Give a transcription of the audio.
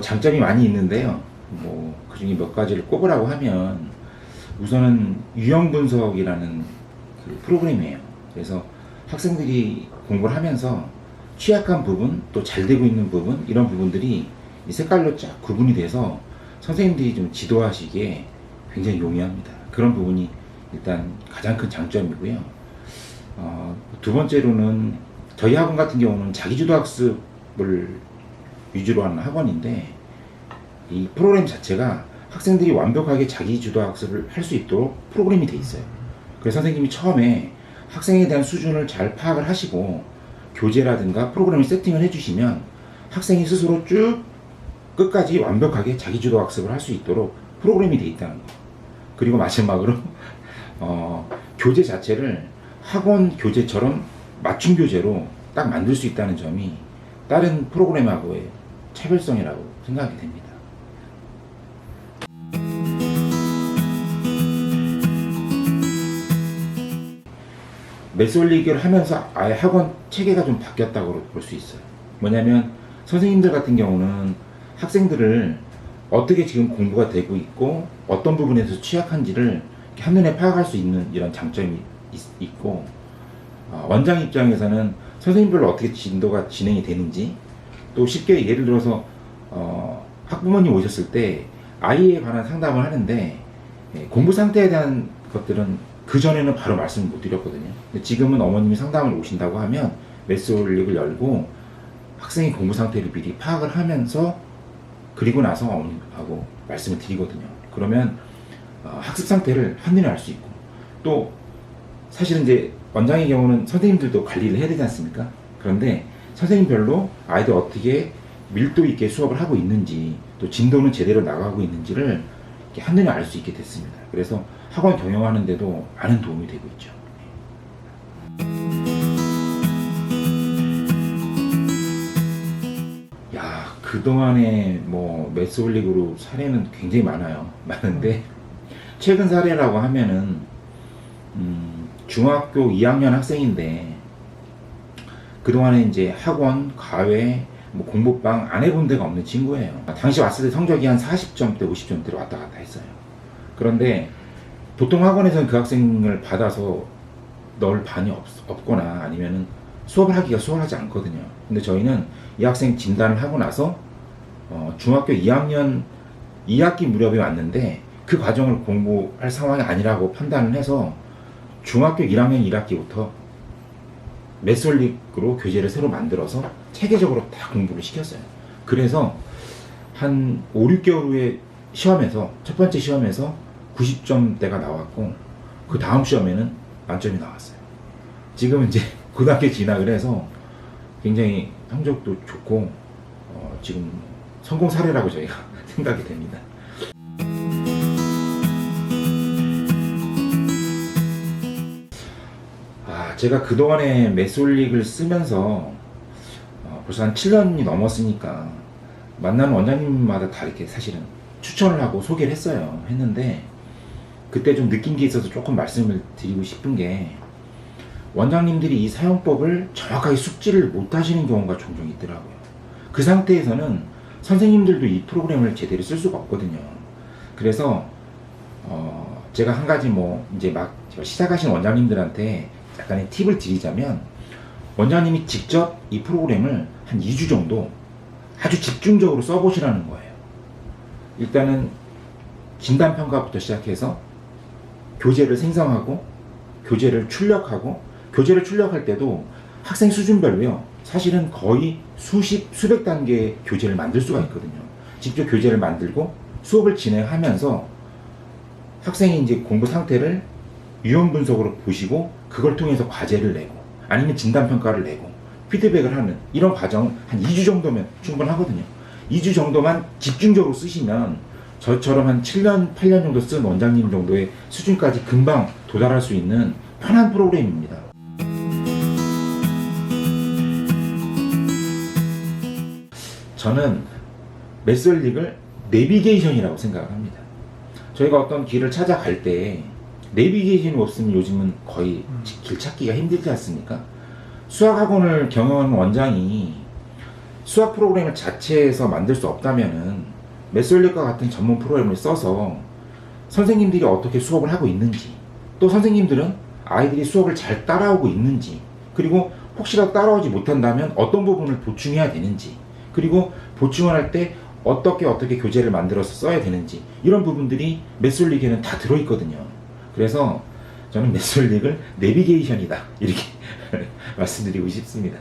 장점이 많이 있는데요. 그중에 몇 가지를 꼽으라고 하면 우선은 유형 분석이라는 그 프로그램이에요. 그래서 학생들이 공부를 하면서 취약한 부분, 또 잘 되고 있는 부분, 이런 부분들이 이 색깔로 쫙 구분이 돼서 선생님들이 좀 지도하시기에 굉장히 용이합니다. 그런 부분이 일단 가장 큰 장점이고요. 두 번째로는 저희 학원 같은 경우는 자기주도 학습을 위주로 하는 학원인데, 이 프로그램 자체가 학생들이 완벽하게 자기주도 학습을 할 수 있도록 프로그램이 돼 있어요. 그래서 선생님이 처음에 학생에 대한 수준을 잘 파악을 하시고 교재라든가 프로그램을 세팅을 해주시면 학생이 스스로 쭉 끝까지 완벽하게 자기주도 학습을 할 수 있도록 프로그램이 돼 있다는 거. 그리고 마지막으로 교재 자체를 학원 교재처럼 맞춤 교재로 딱 만들 수 있다는 점이 다른 프로그램하고의 차별성이라고 생각이 됩니다. 매스올릭을 하면서 아예 학원 체계가 좀 바뀌었다고 볼 수 있어요. 뭐냐면 선생님들 같은 경우는 학생들을 어떻게 지금 공부가 되고 있고 어떤 부분에서 취약한지를 한눈에 파악할 수 있는 이런 장점이 있고, 원장 입장에서는 선생님별로 어떻게 진도가 진행이 되는지, 또 쉽게 예를 들어서 학부모님 오셨을 때 아이에 관한 상담을 하는데 공부 상태에 대한 것들은 그 전에는 바로 말씀을 못 드렸거든요. 근데 지금은 어머님이 상담을 오신다고 하면 매스올릭을 열고 학생의 공부 상태를 미리 파악을 하면서 그리고 나서 어머님하고 말씀을 드리거든요. 그러면 학습 상태를 한눈에 알 수 있고, 또 사실은 이제 원장의 경우는 선생님들도 관리를 해야 되지 않습니까? 그런데 선생님별로 아이들 어떻게 밀도 있게 수업을 하고 있는지, 또 진도는 제대로 나가고 있는지를 이렇게 한눈에 알 수 있게 됐습니다. 그래서 학원 경영하는 데도 많은 도움이 되고 있죠. 그동안에 매스올릭으로 사례는 굉장히 많은데 최근 사례라고 하면은 중학교 2학년 학생인데 그동안에 이제 학원, 과외, 공부방 안 해본 데가 없는 친구예요. 당시 왔을 때 성적이 한 40점대, 50점대로 왔다 갔다 했어요. 그런데 보통 학원에서는 그 학생을 받아서 넣을 반이 없거나 아니면은 수업을 하기가 수월하지 않거든요. 근데 저희는 이 학생 진단을 하고 나서 중학교 2학년 2학기 무렵에 왔는데 그 과정을 공부할 상황이 아니라고 판단을 해서 중학교 1학년 1학기부터 매스올릭으로 교재를 새로 만들어서 체계적으로 다 공부를 시켰어요. 그래서 한 5, 6개월 후에 시험에서, 첫 번째 시험에서 90점대가 나왔고 그 다음 시험에는 만점이 나왔어요. 지금은 이제 고등학교 진학을 해서 굉장히 성적도 좋고 지금 성공 사례라고 저희가 생각이 됩니다. 제가 그동안에 매스올릭을 쓰면서 벌써 한 7년이 넘었으니까 만나는 원장님마다 다 이렇게 사실은 추천을 하고 소개를 했는데 그때 좀 느낀 게 있어서 조금 말씀을 드리고 싶은 게, 원장님들이 이 사용법을 정확하게 숙지를 못 하시는 경우가 종종 있더라고요. 그 상태에서는 선생님들도 이 프로그램을 제대로 쓸 수가 없거든요. 그래서 제가 한 가지 이제 막 시작하신 원장님들한테 약간의 팁을 드리자면, 원장님이 직접 이 프로그램을 한 2주 정도 아주 집중적으로 써보시라는 거예요. 일단은 진단평가부터 시작해서 교재를 생성하고 교재를 출력하고, 교재를 출력할 때도 학생 수준별로요, 사실은 거의 수백 단계의 교재를 만들 수가 있거든요. 직접 교재를 만들고 수업을 진행하면서 학생이 이제 공부 상태를 유형 분석으로 보시고 그걸 통해서 과제를 내고 아니면 진단평가를 내고 피드백을 하는 이런 과정 한 2주 정도면 충분하거든요. 2주 정도만 집중적으로 쓰시면 저처럼 한 7년, 8년 정도 쓴 원장님 정도의 수준까지 금방 도달할 수 있는 편한 프로그램입니다. 저는 매스올릭을 내비게이션이라고 생각을 합니다. 저희가 어떤 길을 찾아갈 때 내비게이션이 없으면 요즘은 거의 길 찾기가 힘들지 않습니까? 수학학원을 경영하는 원장이 수학 프로그램을 자체에서 만들 수 없다면은 메솔릭과 같은 전문 프로그램을 써서 선생님들이 어떻게 수업을 하고 있는지, 또 선생님들은 아이들이 수업을 잘 따라오고 있는지, 그리고 혹시라도 따라오지 못한다면 어떤 부분을 보충해야 되는지, 그리고 보충을 할 때 어떻게 교재를 만들어서 써야 되는지, 이런 부분들이 메솔릭에는 다 들어있거든요. 그래서 저는 메솔릭을 내비게이션이다, 이렇게 말씀드리고 싶습니다.